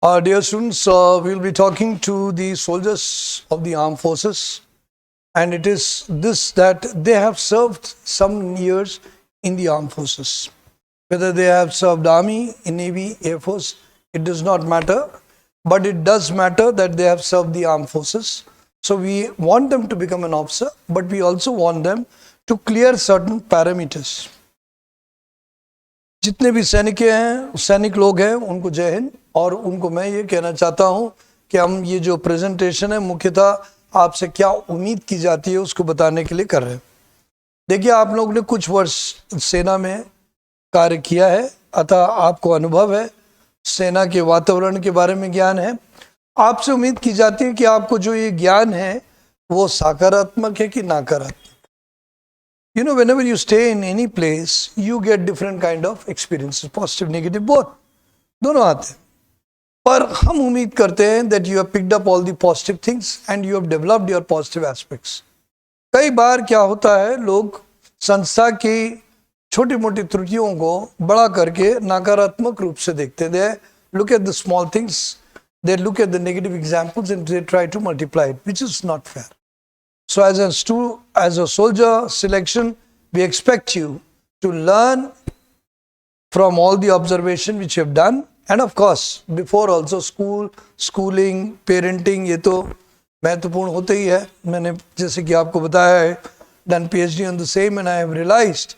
Dear students, we will be talking to the soldiers of the armed forces, and it is this that they have served some years in the armed forces. Whether they have served army, in navy, air force, it does not matter, but it does matter that they have served the armed forces. So we want them to become an officer, but we also want them to clear certain parameters. जितने भी सैनिक लोग हैं उनको जय हिंद। और उनको मैं ये कहना चाहता हूं कि हम ये जो प्रेजेंटेशन है मुख्यतः आपसे क्या उम्मीद की जाती है उसको बताने के लिए कर रहे हैं। देखिए, आप लोग ने कुछ वर्ष सेना में कार्य किया है, अतः आपको अनुभव है, सेना के वातावरण के बारे में ज्ञान है। आपसे उम्मीद की जाती है कि आपको जो ये ज्ञान है वो सकारात्मक है कि नकारात्मक। You know, whenever you stay in any place, you get different kind of experiences, positive, negative, both. दोनों आते हैं। पर हम उम्मीद करते हैं that you have picked up all the positive things and you have developed your positive aspects. कई बार क्या होता है, लोग संस्था की छोटी मोटी त्रुटियों को बड़ा करके नकारात्मक रूप से देखते हैं। They look at the small things, they look at the negative examples and they try to multiply it, which is not fair. So as a soldier selection, we expect you to learn from all the observation which you have done, and of course before also schooling, parenting, ये तो महत्वपूर्ण होता ही है। मैंने जैसे कि आपको बताया है, done PhD on the same, and I have realized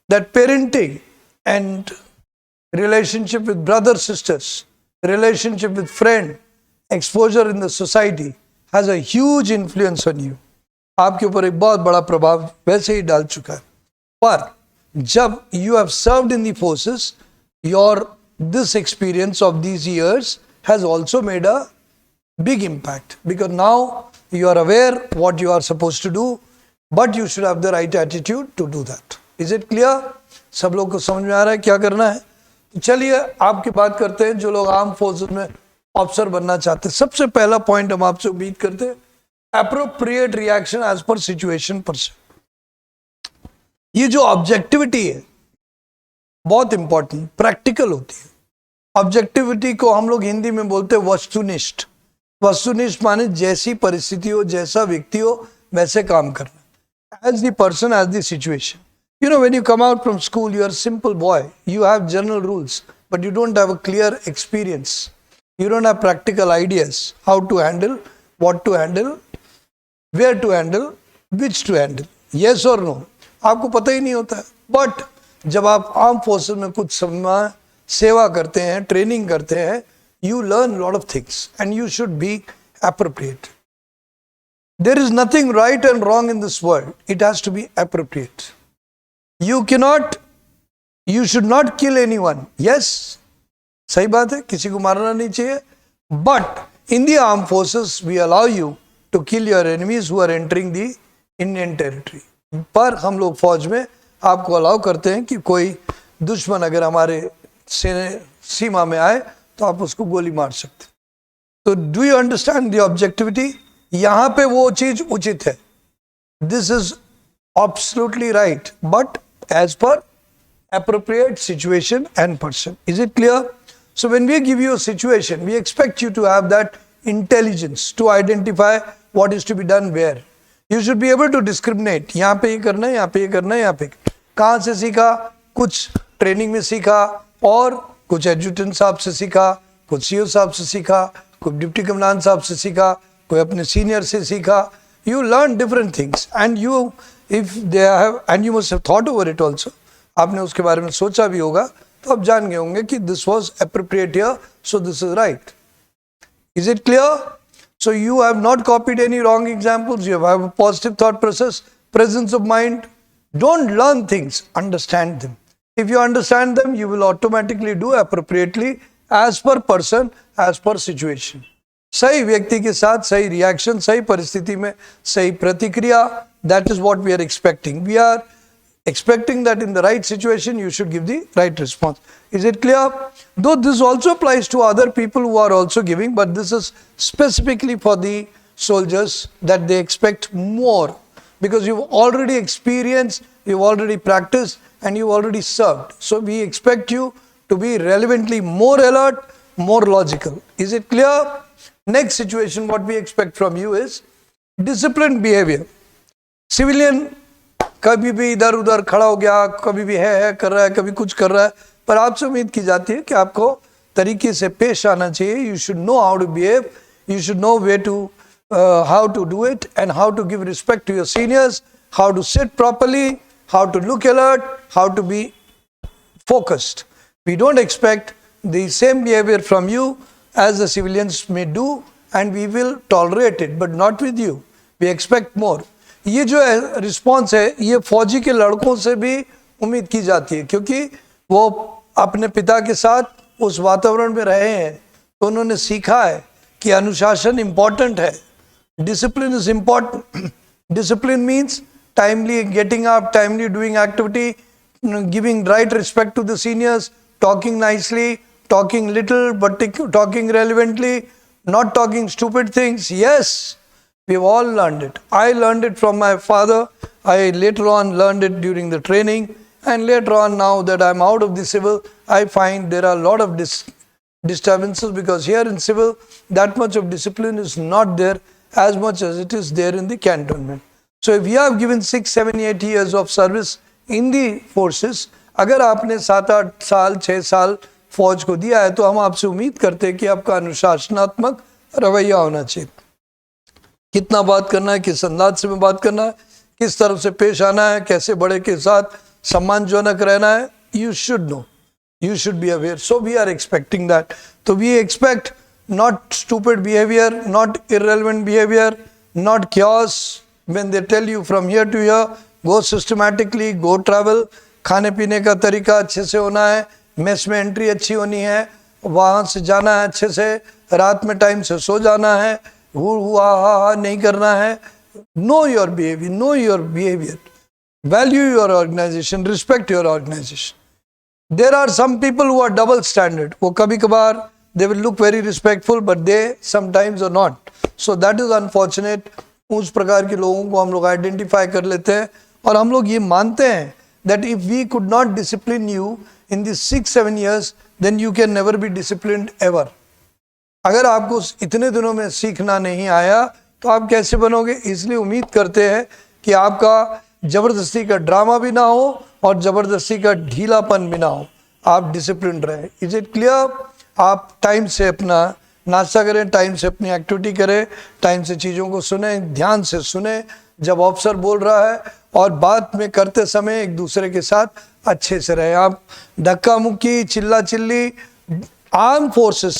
that parenting and relationship with brothers, sisters, relationship with friend, exposure in the society has a huge influence on you. आपके ऊपर एक बहुत बड़ा प्रभाव वैसे ही डाल चुका है। पर जब you have served in the forces, this experience of these years has also made a big impact, because now you are aware what you are supposed to do, but you should have the right attitude to do that. Is it clear? सब लोग को समझ में आ रहा है क्या करना है? तो चलिए आपकी बात करते हैं जो लोग आर्म फोर्सेस में ऑफिसर बनना चाहते हैं। सबसे पहला पॉइंट हम आपसे उम्मीद करते हैं, appropriate reaction as per situation person. ये जो ऑब्जेक्टिविटी है बहुत इंपॉर्टेंट, प्रैक्टिकल होती है। ऑब्जेक्टिविटी को हम लोग हिंदी में बोलते हैं वस्तुनिष्ठ। वस्तुनिष्ठ माने जैसी परिस्थिति हो, जैसा व्यक्ति हो, वैसे काम करना। As the person, as the situation. You know, when you come out from school, you are a simple boy. You have general rules, but you don't have a clear experience. You don't have practical ideas how to handle, what to handle, where to handle, which to handle, yes or no, आपको पता ही नहीं होता है। But जब आप arm forces में कुछ समय सेवा करते हैं, ट्रेनिंग करते हैं, you learn lot of things and you should be appropriate. There is nothing right and wrong in this world. It has to be appropriate. You should not kill anyone. Yes, सही बात है, किसी को मारना नहीं चाहिए। But in the armed forces, we allow you to kill your enemies who are entering the Indian territory. पर हम लोग फौज में आपको अलाउ करते हैं कि कोई दुश्मन अगर हमारे सीमा में आए तो आप उसको गोली मार सकते। तो do you understand the objectivity? यहाँ पे वो चीज उचित है। This is absolutely right, but as per appropriate situation and person. Is it clear? So when we give you a situation, we expect you to have that intelligence to identify what is to be done where. You should be able to discriminate. यहाँ पे ये करना है, यहाँ पे ये करना है, यहाँ पे कहाँ से सीखा? कुछ ट्रेनिंग में सीखा, और कुछ एडजुटेंट साहब से सीखा, कुछ सीओ साहब से सीखा, कुछ डिप्टी कमांडेंट साहब से सीखा, कोई अपने सीनियर से सीखा। You learn different things and you must have thought over it also. आपने उसके बारे में सोचा भी होगा, तो आप जान गए होंगे कि this was appropriate here, so this is right. Is it clear? So you have not copied any wrong examples. You have a positive thought process, presence of mind. Don't learn things, understand them. If you understand them, you will automatically do appropriately as per person, as per situation. सही व्यक्ति के साथ सही reaction, सही परिस्थिति में सही प्रतिक्रिया, that is what we are expecting. We are expecting that in the right situation you should give the right response. Is it clear? Though this also applies to other people who are also giving, but this is specifically for the soldiers, that they expect more, because you've already experienced, you've already practiced, and you've already served. So we expect you to be relevantly more alert, more logical. Is it clear? Next situation, what we expect from you is disciplined behavior. Civilian कभी भी इधर उधर खड़ा हो गया, कभी भी है कर रहा है, कभी कुछ कर रहा है, पर आपसे उम्मीद की जाती है कि आपको तरीके से पेश आना चाहिए. You should know how to behave. You should know where to how to do it and how to give respect to your seniors, how to sit properly, how to look alert, how to be focused. We don't expect the same behavior from you as the civilians may do, and we will tolerate it, but not with you. We expect more. ये जो response है ये फौजी के लड़कों से भी उम्मीद की जाती है, क्योंकि वो अपने पिता के साथ उस वातावरण में रहे हैं, तो उन्होंने सीखा है कि अनुशासन इम्पॉर्टेंट है. Discipline is important. Discipline means timely getting up, timely doing activity, giving right respect to the seniors, talking nicely, talking little but talking relevantly, not talking stupid things. Yes, we've all learned it. I learned it from my father. I later on learned it during the training, and later on, now that I'm out of the civil, I find there are a lot of disturbances, because here in civil that much of discipline is not there as much as it is there in the cantonment. So if you have given 6, 7, 8 years of service in the forces, अगर आपने 7-8 साल 6 साल फौज को दिया है, तो हम आपसे उम्मीद करते हैं कि आपका अनुशासनात्मक रवैया होना चाहिए. कितना बात करना है, किस अंदाज से में बात करना है, किस तरह से पेश आना है, कैसे बड़े के साथ सम्मानजनक रहना है, you should know, you should be aware. So we are expecting that. So we expect not stupid behavior, not irrelevant behavior, not chaos. When they tell you from here to here, go systematically, go travel. खाने पीने का तरीका अच्छे से होना है, mess में entry अच्छी होनी है, वहाँ से जाना है अच्छे से, रात में टाइम से सो जाना है, हुआ हा नहीं करना है. Know your behavior, know your behavior. Value your organization, respect your organization. There are some people who are double standard. वो कभी कभार they will look very respectful, but they sometimes are not. So that is unfortunate. उस प्रकार के लोगों को हम लोग आइडेंटिफाई कर लेते हैं, और हम लोग ये मानते हैं that if we could not discipline you in these 6-7 years, then you can never be disciplined ever. अगर आपको इतने दिनों में सीखना नहीं आया तो आप कैसे बनोगे? इसलिए उम्मीद करते हैं कि आपका जबरदस्ती का ड्रामा भी ना हो और जबरदस्ती का ढीलापन भी ना हो, आप डिसिप्लिन रहे. Is it clear? आप टाइम से अपना नाश्ता करें, टाइम से अपनी एक्टिविटी करें, टाइम से चीज़ों को सुने, ध्यान से सुने जब ऑफिसर बोल रहा है, और बात में करते समय एक दूसरे के साथ अच्छे से रहे. आप धक्का मुक्की, चिल्ला चिल्ली आर्म फोर्सेस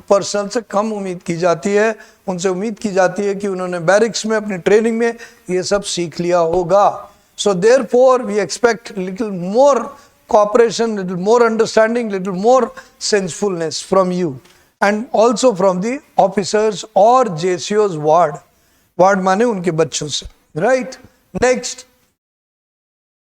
पर्सनल से कम उम्मीद की जाती है. उनसे उम्मीद की जाती है कि उन्होंने बैरिक्स में अपनी ट्रेनिंग में ये सब सीख लिया होगा. So therefore we expect little more cooperation, little more understanding, little more sensefulness from you, and also from the officers or JCO's ward. Ward माने उनके बच्चों से, right? Next,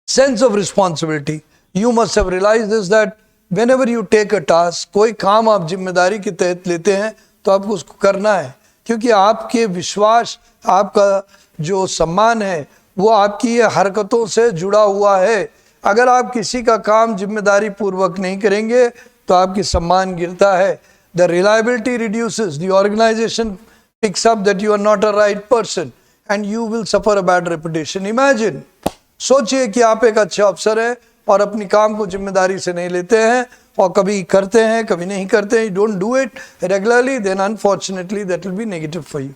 sense of responsibility. You must have realized this, that whenever you take a task, कोई काम आप जिम्मेदारी के तहत लेते हैं तो आपको उसको करना है, क्योंकि आपके विश्वास, आपका जो सम्मान है वो आपकी ये हरकतों से जुड़ा हुआ है. अगर आप किसी का काम जिम्मेदारी पूर्वक नहीं करेंगे तो आपकी सम्मान गिरता है. The reliability reduces, the organization picks up that you are not a right person and you will suffer a bad reputation. Imagine, सोचिए कि आप एक अच्छे अफसर हैं और अपनी काम को जिम्मेदारी से नहीं लेते हैं, और कभी करते हैं कभी नहीं करते हैं. You don't do it regularly, then unfortunately that will be negative for you.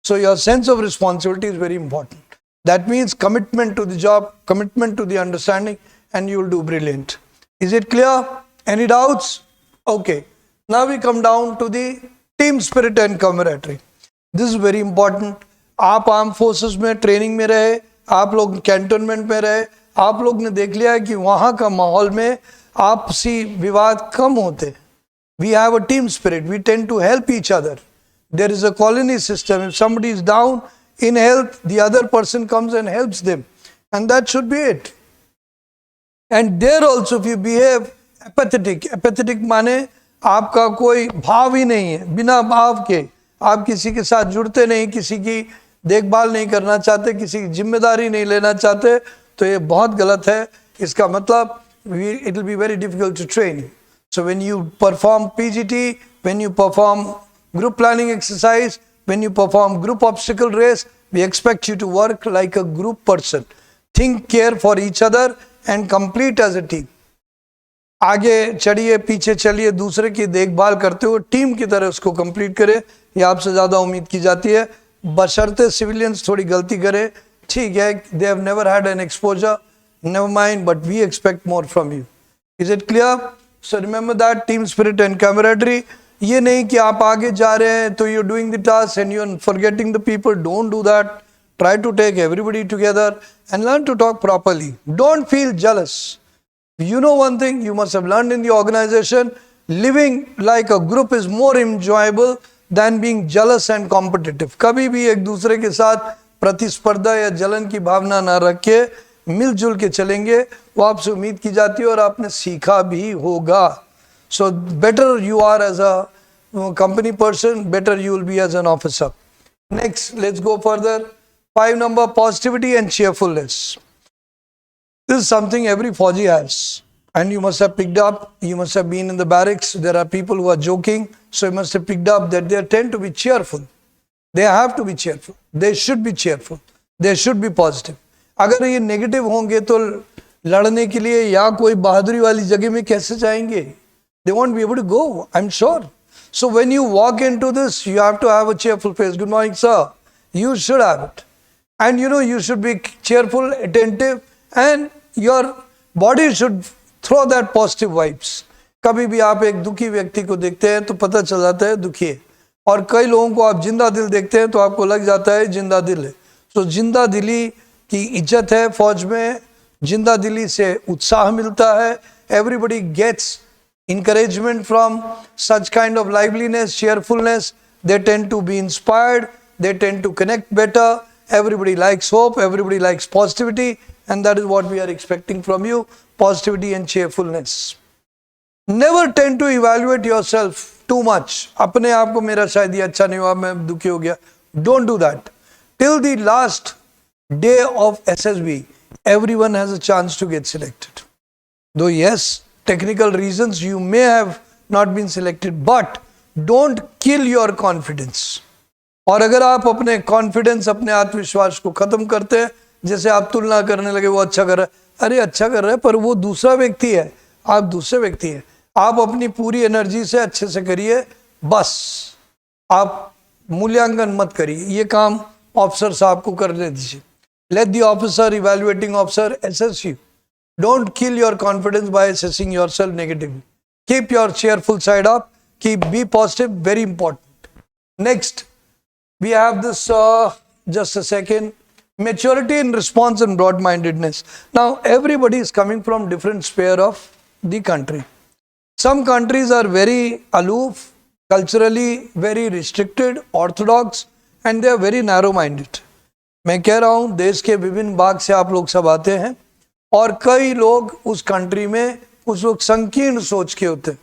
So your sense of responsibility is very important. That means commitment to the job, commitment to the understanding, and you will do brilliant. Is it clear? Any doubts? Okay. Now we come down to the team spirit and camaraderie. This is very important. आप arm forces में training में रहे, आप लोग cantonment में रहे, आप लोग ने देख लिया है कि वहाँ का माहौल में आपसी विवाद कम होते. We have a team spirit. We tend to help each other. There is a colony system. If somebody is down in health, the other person comes and helps them, and that should be it. And there also if you behave apathetic माने आपका कोई भाव ही नहीं है, बिना भाव के आप किसी के साथ जुड़ते नहीं, किसी की देखभाल नहीं करना चाहते, किसी की जिम्मेदारी नहीं लेना चाहते, तो ये बहुत गलत है. इसका मतलब it will be very difficult to train you. So when you perform PGT, when you perform group planning exercise, when you perform group obstacle race, we expect you to work like a group person. Think, care for each other and complete as a team. आगे चढ़िए, पीछे चलिए, दूसरे की देखभाल करते हुए team की तरह उसको कंप्लीट करे, ये आपसे ज़्यादा उम्मीद की जाती है. बशर्ते सिविलियंस थोड़ी गलती करे, ठीक है, they have never had an exposure, never mind, but we expect more from you. Is it clear? So remember that team spirit and camaraderie. ये नहीं कि आप आगे जा रहे हैं तो you doing the task and you are forgetting the people. Don't do that. Try to take everybody together and learn to talk properly. Don't feel jealous. You know one thing you must have learned in the organization, living like a group is more enjoyable than being jealous and competitive. कभी भी एक दूसरे के साथ प्रतिस्पर्धा या जलन की भावना ना रख के मिलजुल के चलेंगे, वो आपसे उम्मीद की जाती है और आपने सीखा भी होगा. So better you are as a company person, better you will be as an officer. Next, let's go further. 5 number, positivity and cheerfulness. This is something every Fauji has, and you must have picked up. You must have been in the barracks. There are people who are joking, so you must have picked up that they tend to be cheerful. They have to be cheerful. They should be cheerful. They should be positive. अगर ये negative होंगे तो लड़ने के लिए या कोई बहादुरी वाली जगह में कैसे जाएंगे? They won't be able to go, I'm sure. So when you walk into this, you have to have a cheerful face. Good morning, sir. You should have it. And you know, you should be cheerful, attentive, and your body should throw that positive vibes. कभी भी आप एक दुखी व्यक्ति को देखते हैं तो पता चल जाता है दुखी है, और कई लोगों को आप जिंदा दिल देखते हैं तो आपको लग जाता है जिंदा दिल है. तो जिंदा दिली की इज्जत है फौज में, जिंदा दिली से उत्साह मिलता है. Everybody gets encouragement from such kind of liveliness, cheerfulness. They tend to be inspired. They tend to connect better. Everybody likes hope, everybody likes positivity, and that is what we are expecting from you, positivity and cheerfulness. Never tend to evaluate yourself too much. अपने आप को मेरा शायद ये अच्छा नहीं हुआ, मैं दुखी हो गया. Don't do that. Till the last day of SSB, everyone has a chance to get selected. Though yes, technical reasons you may have not been selected, but don't kill your confidence. और अगर आप अपने confidence, अपने आत्मविश्वास को खत्म करते हैं, जैसे आप तुलना करने लगे, वो अच्छा कर रहा है, अरे अच्छा कर रहा है पर वो दूसरा व्यक्ति है, आप दूसरे व्यक्ति हैं. आप अपनी पूरी एनर्जी से अच्छे से करिए, बस आप मूल्यांकन मत करिए. ये काम ऑफिसर साहब को करने दीजिए. Let the officer, evaluating officer assess you. Don't kill your confidence by assessing yourself negatively. Keep your cheerful side up. Be positive. Very important. Next, we have this, just a second, maturity in response and broad-mindedness. Now, everybody is coming from different sphere of the country. Some countries are very aloof, culturally very restricted, orthodox, and they are very narrow-minded. मैं कह रहा हूँ देश के विभिन्न भाग से आप लोग सब आते हैं, और कई लोग उस कंट्री में कुछ लोग संकीर्ण सोच के होते हैं.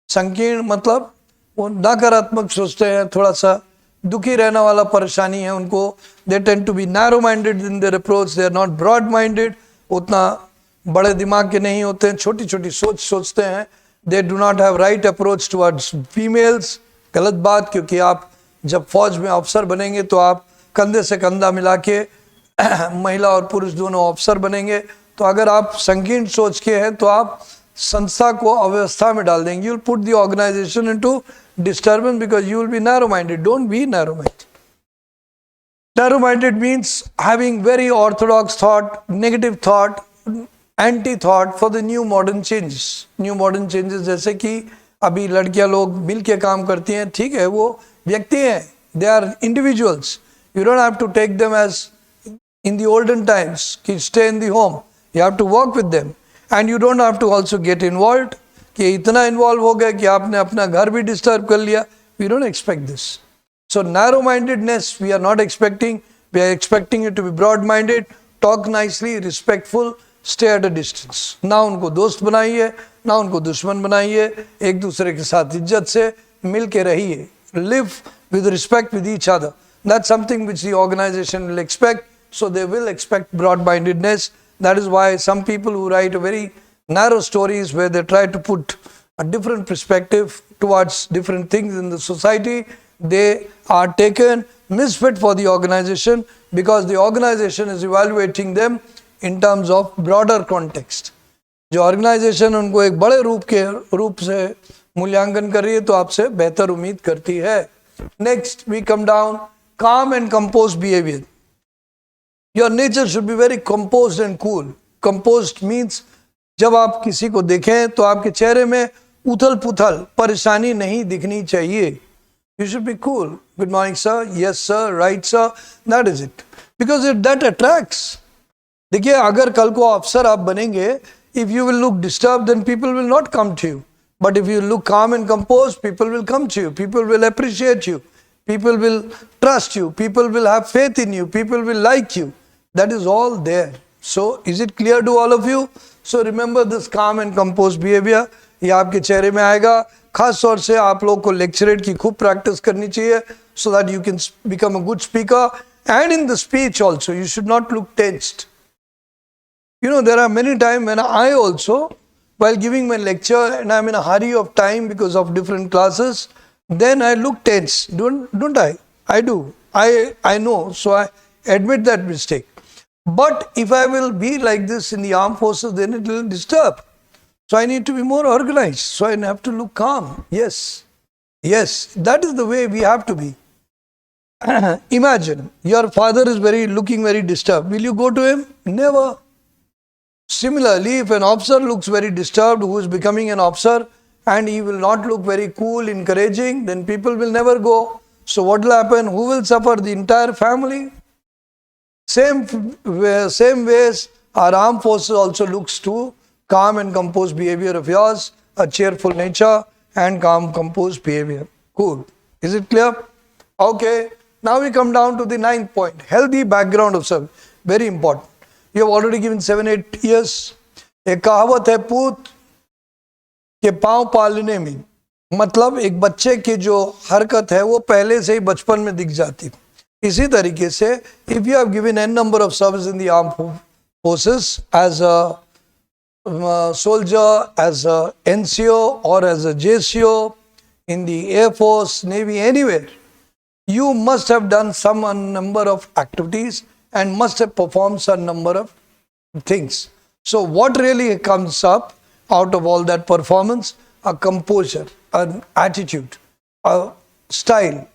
संकीर्ण मतलब वो नकारात्मक सोचते हैं, थोड़ा सा दुखी रहने वाला परेशानी है उनको. They tend to be narrow minded in their approach. They are not broad minded. उतना बड़े दिमाग के नहीं होते हैं, छोटी छोटी सोच सोचते हैं. They do not have right approach towards females. गलत बात, क्योंकि आप जब फौज में अफसर बनेंगे तो आप कंधे से कंधा मिला के महिला और पुरुष दोनों अफसर बनेंगे. तो अगर आप संकीर्ण सोच के हैं तो आप संस्था को अव्यवस्था में डाल देंगे. You will put the organisation into disturbance because you will be narrow-minded. Don't be narrow-minded. Narrow-minded means having very orthodox thought, negative thought, anti-thought for the new modern changes. New modern changes जैसे कि अभी लड़कियां लोग मिल के काम करती हैं, ठीक है, वो व्यक्ति हैं, they are individuals. You don't have to take them as in the olden times कि stay in the home. You have to work with them, and you don't have to also get involved. कि इतना involve हो गया कि आपने अपना घर भी डिस्टर्ब कर लिया. We don't expect this. So narrow mindedness we are not expecting. We are expecting you to be broad minded, talk nicely, respectful, stay at a distance. ना उनको दोस्त बनाइए, ना उनको दुश्मन बनाइए. एक दूसरे के साथ इज्जत से मिल के रहिए. Live with respect with each other. That's something which the organisation will expect. So they will expect broad mindedness. That is why some people who write a very narrow stories where they try to put a different perspective, towards different things in the society, they are taken misfit for the organization because the organization is evaluating them in terms of broader context. जो organisation उनको एक बड़े रूप से मूल्यांकन कर रही है तो आपसे बेहतर उम्मीद करती है. Next we come down, calm and composed behavior. Your nature should be very composed and cool. Composed means जब आप किसी को देखें तो आपके चेहरे में उथल पुथल परेशानी नहीं दिखनी चाहिए. You should be cool. Good morning sir, yes sir, right sir, that is it. Because that attracts. देखिए अगर कल को अफसर आप बनेंगे, if you will look disturbed then people will not come to you. But if you look calm and composed, people will come to you. People will appreciate you. People will trust you. People will have faith in you. People will like you. That is all there. So, is it clear to all of you? So, remember this calm and composed behavior. ये आपके चेहरे में आएगा. खास तौर से आप लोग को लेक्चरेट की खूब प्रैक्टिस करनी चाहिए so that you can become a good speaker. And in the speech also, you should not look tensed. You know, there are many times when I also, while giving my lecture and I'm in a hurry of time because of different classes, then I look tense. Don't I? I do. I know. So I admit that mistake. But if I will be like this in the armed forces, then it will disturb. So I need to be more organized. So I have to look calm. Yes. Yes. That is the way we have to be. Imagine your father is looking very disturbed. Will you go to him? Never. Similarly, if an officer looks very disturbed, who is becoming an officer, and he will not look very cool, encouraging, then people will never go. So what will happen? Who will suffer? The entire family. Same ways, our armed forces also looks to calm and composed behavior of yours, a cheerful nature and calm, composed behavior. Cool. Is it clear? Okay. Now we come down to the 9th point. Healthy background of service. Very important. You have already given 7-8 years. एक कहावत है, पूत के पांव पालने में, मतलब एक बच्चे की जो हरकत है वो पहले से ही बचपन में दिख जाती. इसी तरीके से if you have given n number of service in the armed forces as a soldier, as a NCO or as a JCO, in the Air Force, Navy, anywhere, you must have done some number of activities and must have performed some number of things. So what really comes up out of all that performance? A composure, an attitude, a style.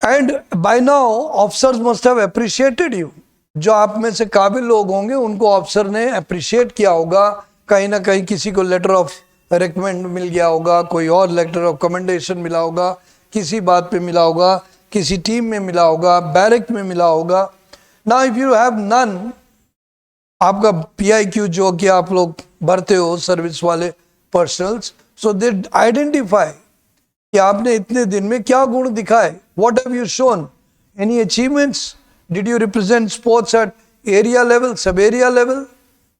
And by now, officers must have appreciated you. जो आप में से काबिल लोग होंगे उनको officer ने appreciate किया होगा. कहीं ना कहीं किसी को लेटर ऑफ रिकमेंड मिल गया होगा, कोई और लेटर ऑफ कमेंडेशन मिला होगा, किसी बात पे मिला होगा, किसी टीम में मिला होगा, बैरक में मिला होगा. Now if you have none, आपका PIQ जो कि आप लोग भरते हो सर्विस वाले पर्सनल्स, सो दे आइडेंटिफाई कि आपने इतने दिन में क्या गुण दिखाए. What have you shown? Any achievements? Did you represent sports at area level, sub-area level?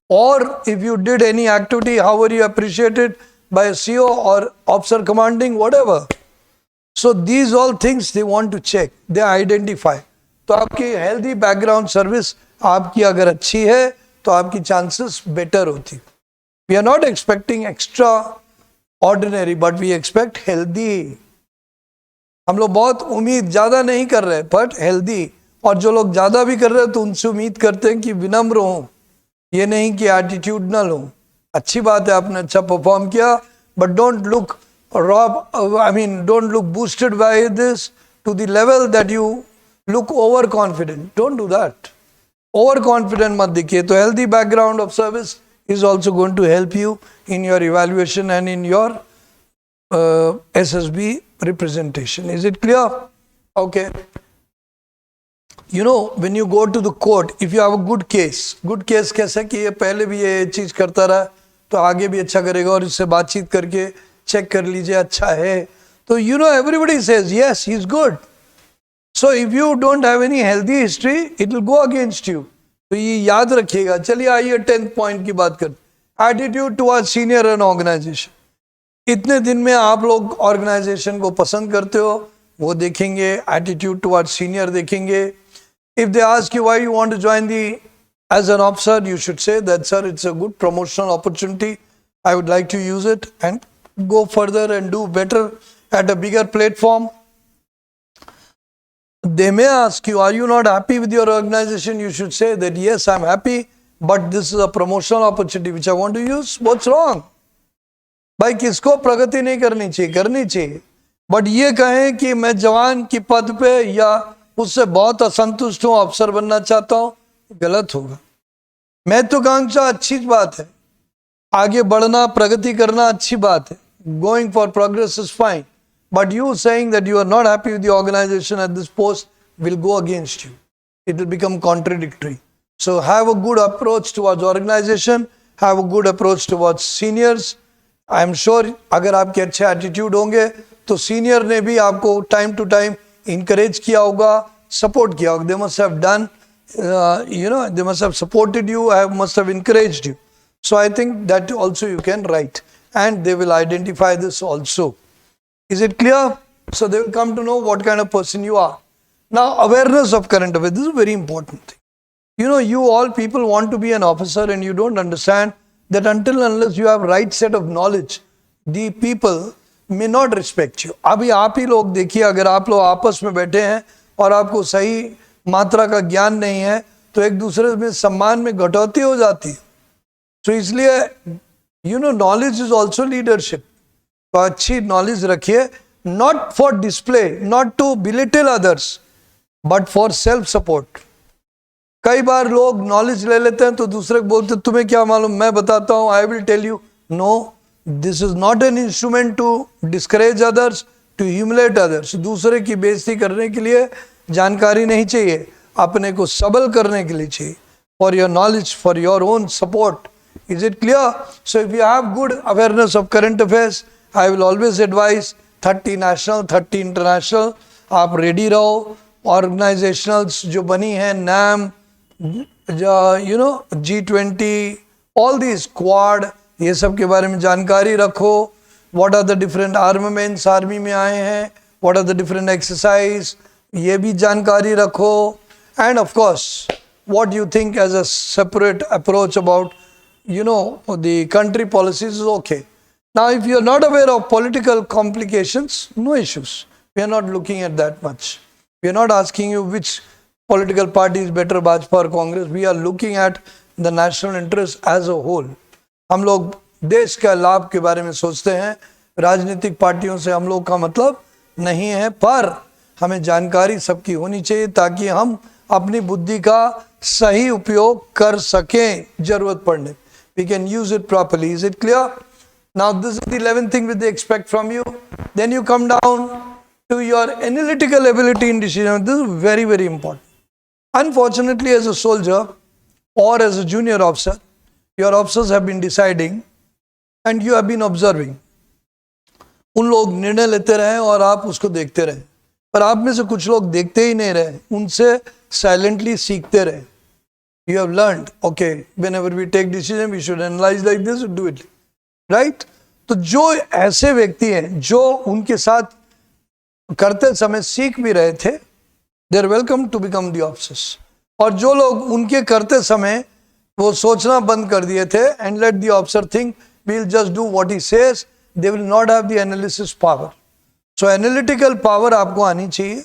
Or if you did any activity, how were you appreciated by a CO or officer commanding, whatever? So these all things they want to check, they identify. तो आपकी healthy background service आपकी अगर अच्छी है तो आपकी chances better होती. We are not expecting extraordinary, but we expect healthy. हम लोग बहुत उम्मीद ज़्यादा नहीं कर रहे, but healthy. और जो लोग ज़्यादा भी कर रहे हैं तो उनसे उम्मीद करते हैं कि विनम्र हो, ये नहीं कि एटीट्यूडनल हो. अच्छी बात है, आपने अच्छा परफॉर्म किया, but don't look don't look boosted by this to the level that you look overconfident. Don't do that. Overconfident मत दिखिए. तो healthy background of service is also going to help you in your evaluation and in your SSB representation. Is it clear? Okay. You know, when you go to the court, if you have a good case कैसे कि ये पहले भी ये चीज़ करता रहा तो आगे भी अच्छा करेगा, और इससे बातचीत करके चेक कर लीजिए अच्छा है, तो you know everybody says yes, he is good. So if you don't have any healthy history, it will go against you. तो ये याद रखिएगा. चलिए आइए 10th पॉइंट की बात करते. Attitude towards senior and organisation. इतने दिन में आप लोग ऑर्गेनाइजेशन को पसंद करते हो, वो देखेंगे. एटीट्यूड टुवर्ड्स सीनियर देखेंगे. If they ask you why you want to join as an officer, you should say that, sir, it's a good promotional opportunity. I would like to use it. And go further and do better at a bigger platform. They may ask you, are you not happy with your organization? You should say that, yes, I'm happy, but this is a promotional opportunity which I want to use. What's wrong? भाई किसको प्रगति नहीं करनी चाहिए? करनी चाहिए, but ये कहें कि मैं जवान की पद पे या उससे बहुत असंतुष्ट हूं, अफसर बनना चाहता हूं, गलत होगा। महत्वाकांक्षा अच्छी बात है, आगे बढ़ना, प्रगति करना अच्छी बात है, going for progress is fine, but you saying that you are not happy with the organisation at this post will go against you, it will become contradictory. So have a good approach towards organisation, have a good approach towards seniors. I am sure अगर आपके अच्छे attitude होंगे तो senior ने भी आपको time to time encourage किया होगा, सपोर्ट किया होगा। They must have done, they must have supported you, must have encouraged you. So I think that also you can write, and they will identify this also. Is it clear? So they will come to know what kind of person you are. Now, awareness of current affairs, this is a very important thing. You all people want to be an officer and you don't understand that until unless you have right set of knowledge, the people may not respect you. अभी आप ही लोग देखिए, अगर आप लोग आपस में बैठे हैं और आपको सही मात्रा का ज्ञान नहीं है तो एक दूसरे में सम्मान में घटौती हो जाती है। तो इसलिए नॉलेज इज ऑल्सो लीडरशिप। तो अच्छी नॉलेज रखिए, not for display, not to belittle others, but for self support. कई बार लोग नॉलेज ले लेते हैं तो दूसरे को बोलते तुम्हें क्या मालूम, मैं बताता हूं, I will tell you. No, this is not an instrument to discourage others, to humiliate others. दूसरे की बेइज्जती करने के लिए जानकारी नहीं चाहिए, अपने को सबल करने के लिए चाहिए, for your knowledge, for your own support. Is it clear? So if you have good awareness of current affairs, I will always advise 30 national 30 international, आप रेडी रहो। ऑर्गेनाइजेशनल्स जो बनी है, NAM, G20, all the squad, ये सब के बारे में जानकारी रखो। What are the different armaments army में आए हैं, what are the different exercise, ये भी जानकारी रखो। And of course what you think as a separate approach about the country policies is okay. Now if you are not aware of political complications, no issues, we are not looking at that much, we are not asking you which political party is better, Bajpa or Congress. We are looking at the national interest as a whole. हम लोग देश का लाभ के बारे में सोचते हैं, राजनीतिक पार्टियों से हम लोग का मतलब नहीं है, पर हमें जानकारी सबकी होनी चाहिए ताकि हम अपनी बुद्धि का सही उपयोग कर सकें जरूरत पड़ने। We can use it properly. Is it clear? Now this is the 11th thing which they expect from you. Then you come down to your analytical ability in decision. This is very, very important. Unfortunately, as a soldier or as a junior officer, your officers have been deciding and you have been observing. उन लोग निर्णय लेते रहे और आप उसको देखते रहे, पर आप में से कुछ लोग देखते ही नहीं रहे, उनसे साइलेंटली सीखते रहे। You have learned, okay, whenever we take decision, we should analyze like this and do it, right? तो जो ऐसे व्यक्ति हैं जो उनके साथ करते समय सीख भी रहे थे, they are welcome to become the officers. और जो लोग उनके करते समय वो सोचना बंद कर दिए थे and let the officer think we'll just do what he says, they will not have the analysis power. So analytical power आपको आनी चाहिए।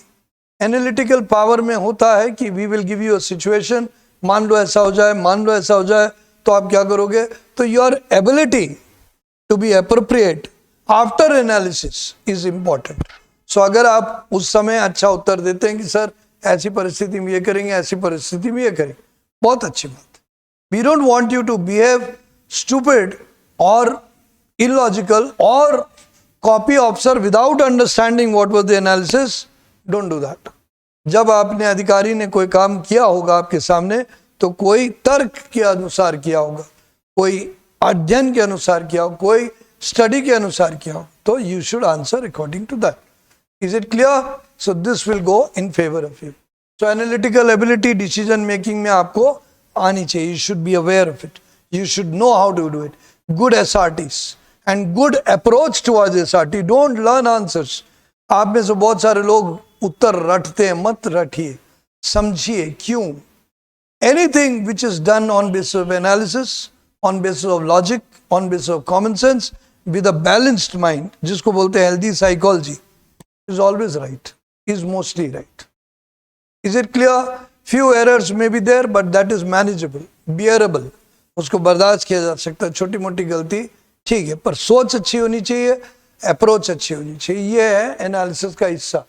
Analytical power में होता है कि we will give you a situation, मान लो ऐसा हो जाए, मान लो ऐसा हो जाए, तो आप क्या करोगे? तो your ability to be appropriate after analysis is important. So अगर आप उस समय अच्छा उत्तर देते हैं कि सर ऐसी परिस्थिति में ये करेंगे, ऐसी परिस्थिति में ये करेंगे, बहुत अच्छी बात है। We don't want you to behave stupid or illogical or copy officer without understanding what was the analysis. Don't do that. जब आपने अधिकारी ने कोई काम किया होगा आपके सामने तो कोई तर्क के अनुसार किया होगा, कोई अध्ययन के अनुसार किया होगा, कोई स्टडी के अनुसार किया होगा, तो you should answer according to that. Is it clear? So this will go in favor of you. So analytical ability, decision making में आपको आनी चाहिए. You should be aware of it. You should know how to do it. Good SRTs and good approach towards SRT. Don't learn answers. आप में से बहुत सारे लोग उत्तर रटते हैं, मत रटिए, समझिए क्यों. Anything which is done on basis of analysis, on basis of logic, on basis of common sense with a balanced mind, जिसको बोलते हैं healthy psychology, is always right, is mostly right. Is it clear? Few errors may be there, but that is manageable, bearable. उसको बर्दाश्त किया जा सकता है, छोटी मोटी गलती ठीक है, पर सोच अच्छी होनी चाहिए, अप्रोच अच्छी होनी चाहिए, ये है एनालिसिस का हिस्सा.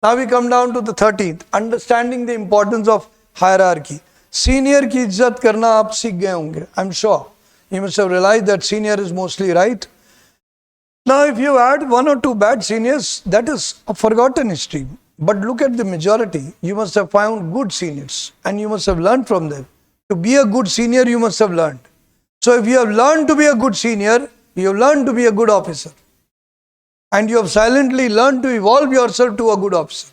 Now we come down to the 13th, understanding the importance of hierarchy. Senior की इज्जत करना आप सीख गए होंगे, I'm sure. You must have realized that senior is mostly right. Now if you add one or two bad seniors, that is a forgotten history. But look at the majority. You must have found good seniors and you must have learned from them. To be a good senior, you must have learned. So if you have learned to be a good senior, you have learned to be a good officer. And you have silently learned to evolve yourself to a good officer.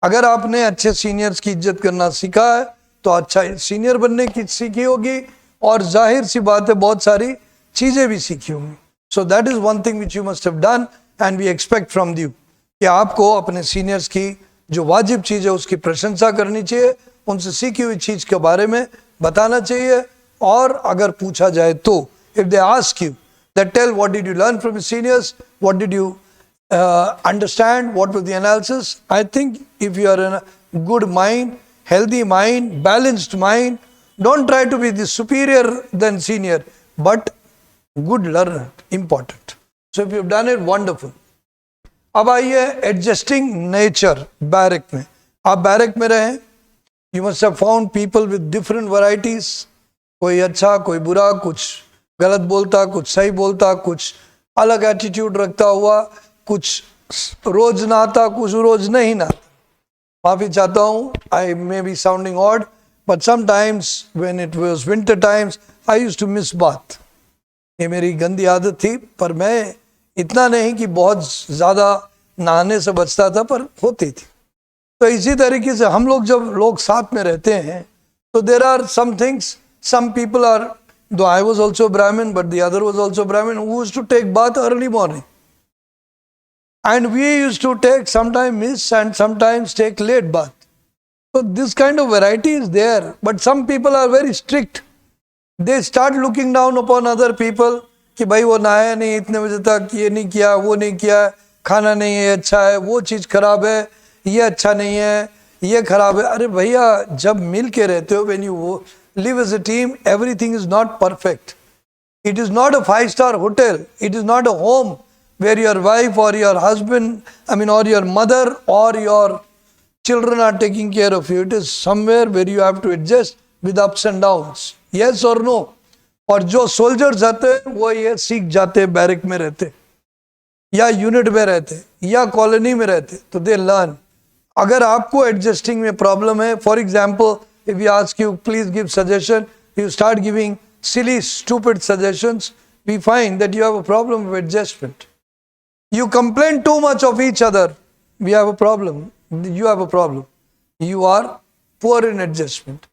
अगर आपने अच्छे seniors की इज्जत करना सीखा है तो अच्छा सीनियर बनने की सीखी होगी और जाहिर सी बात है बहुत सारी चीजें भी सीखी होंगी. So that is one thing which you must have done and we expect from you कि आपको अपने सीनियर्स की जो वाजिब चीज़ है उसकी प्रशंसा करनी चाहिए, उनसे सीखी हुई चीज़ के बारे में बताना चाहिए. और अगर पूछा जाए तो if they ask you that tell what did you learn from your seniors, what did you understand, what was the analysis, I think if you are in a good mind, healthy mind, balanced mind, don't try to be the superior than senior, but good learner, important. So if you've done it, wonderful. अब आइए adjusting nature. Barrack में आप barrack में रहें, you must have found people with different varieties. कोई अच्छा, कोई बुरा, कुछ गलत बोलता, कुछ सही बोलता, कुछ अलग एटीट्यूड रखता हुआ, कुछ रोज नहाता, कुछ रोज नहीं नहाता. माफी चाहता हूँ, I may be sounding odd, but sometimes when it was winter times I used to miss bath. ये मेरी गंदी आदत थी, पर मैं इतना नहीं कि बहुत ज़्यादा नहाने से बचता था, पर होती थी. तो इसी तरीके से हम लोग जब लोग साथ में रहते हैं तो there are some things, some people are, though I was also Brahmin but the other was also Brahmin, who used to take bath early morning and we used to take sometimes miss and sometimes take late bath. So this kind of variety is there, but some people are very strict. They start looking down upon other people कि भाई वो नहाया नहीं इतने बजे तक, ये नहीं किया, वो नहीं किया, खाना नहीं है अच्छा है, वो चीज़ खराब है, ये अच्छा नहीं है, ये खराब है. अरे भैया, जब मिल के रहते हो, when you live as a team, everything is not perfect. It is not a 5-star hotel. It is not a home where your wife or your husband, or your mother or your children are taking care of you. It is somewhere where you have to adjust with ups and downs. Yes or no? और जो soldiers आते हैं वो ये सीख जाते हैं, barrack में रहते या यूनिट में रहते या कॉलोनी में रहते, तो दे लर्न. अगर आपको एडजस्टिंग में प्रॉब्लम है, for example if you ask you please give suggestion, you start giving silly stupid suggestions, we find that you have a problem with adjustment. You complain too much of each other, we have a problem. You have a problem. You are poor in adjustment.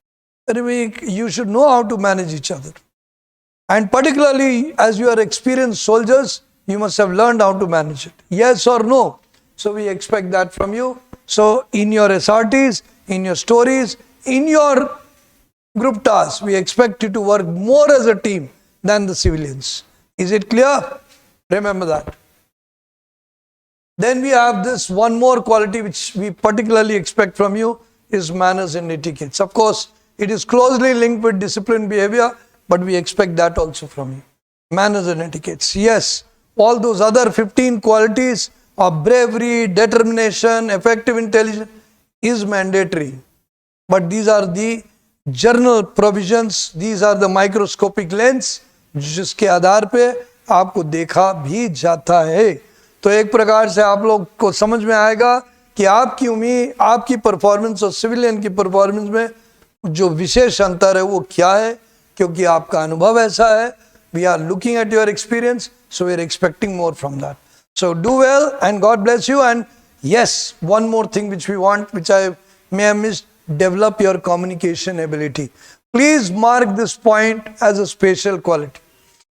You should know how to manage each other. And particularly as you are experienced soldiers, you must have learned how to manage it. Yes or no? So we expect that from you. So in your SRTs, in your stories, in your group tasks, we expect you to work more as a team than the civilians. Is it clear? Remember that. Then we have this one more quality which we particularly expect from you is manners and etiquettes. Of course, it is closely linked with disciplined behavior, but we expect that also from you. Manners and etiquettes. Yes, all those other 15 qualities of bravery, determination, effective intelligence is mandatory. But these are the general provisions, these are the microscopic lens जिसके आधार पे आपको देखा भी जाता है. तो एक प्रकार से आप लोग को समझ में आएगा कि आपकी उम्मीद, आपकी परफॉर्मेंस और सिविलियन की परफॉर्मेंस में जो विशेष अंतर है वो क्या है, क्योंकि आपका अनुभव ऐसा है. We are looking at your experience, so we are expecting more from that. So do well and God bless you. And yes, one more thing which we want, which I may have missed, develop your communication ability. Please mark this point as a special quality.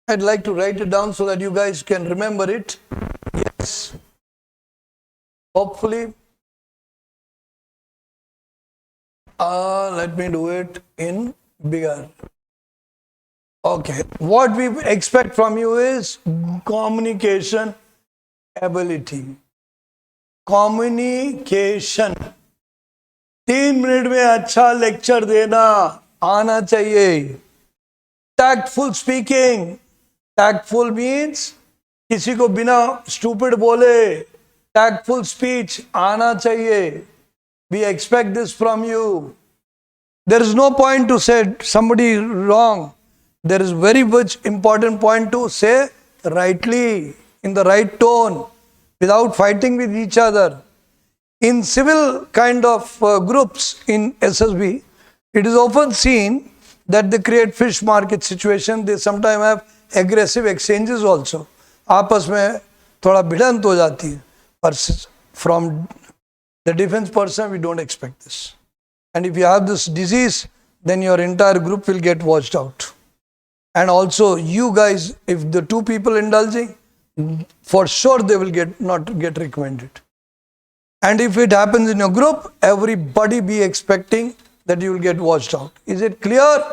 I'd like to write it down so that you guys can remember it. Yes. Hopefully. Let me do it in bigger. Okay. What we expect from you is communication ability. Communication. 3 minute में अच्छा lecture देना आना चाहिए. Tactful speaking. Tactful means किसी को बिना stupid बोले. Tactful speech आना चाहिए. We expect this from you. There is no point to say somebody wrong. There is very much important point to say rightly, in the right tone, without fighting with each other. In civil kind of groups in SSB, it is often seen that they create fish market situation. They sometimes have aggressive exchanges also. आपस में थोड़ा भिड़ंत हो जाती है. But from the defense person, we don't expect this. And if you have this disease, then your entire group will get washed out. And also you guys, if the 2 people indulging, for sure they will not get recommended. And if it happens in your group, everybody be expecting that you will get washed out. Is it clear?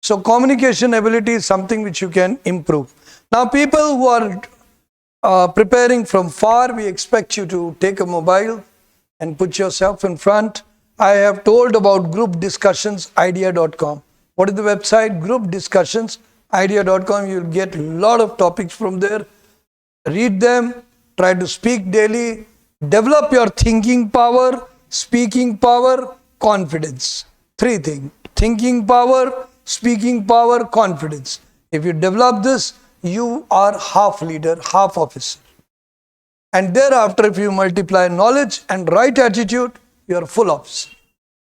So communication ability is something which you can improve. Now people who are preparing from far, we expect you to take a mobile and put yourself in front. I have told about group discussions idea.com. What is the website? Group discussions idea.com. You will get a lot of topics from there. Read them, try to speak daily, develop your thinking power, speaking power, confidence. 3 things: thinking power, speaking power, confidence. If you develop this, you are half leader, half officer. And thereafter, if you multiply knowledge and right attitude, you are full officer.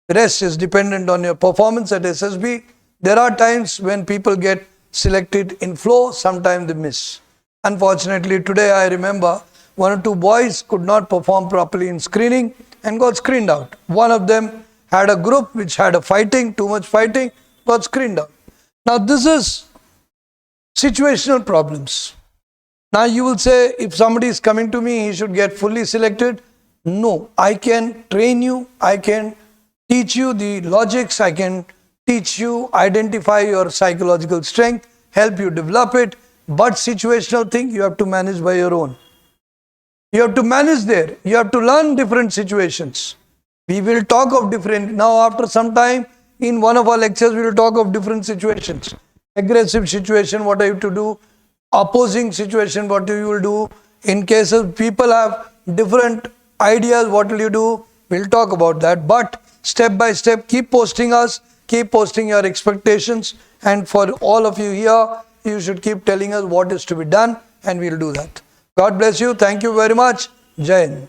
The rest is dependent on your performance at SSB. There are times when people get selected in flow, sometimes they miss. Unfortunately, today I remember 1 or 2 boys could not perform properly in screening and got screened out. One of them had a group which had a fighting, too much fighting, got screened out. Now this is situational problems. Now you will say, if somebody is coming to me, he should get fully selected. No, I can train you, I can teach you the logics, I can teach you, identify your psychological strength, help you develop it, but situational thing you have to manage by your own. You have to manage there, you have to learn different situations. We will talk of different, now after some time, in one of our lectures, we will talk of different situations. Aggressive situation, what are you to do? Opposing situation, what you will do? In cases people have different ideas, what will you do? We'll talk about that. But step by step, keep posting us, keep posting your expectations. And for all of you here, you should keep telling us what is to be done, and we'll do that. God bless you. Thank you very much. Jai Hind.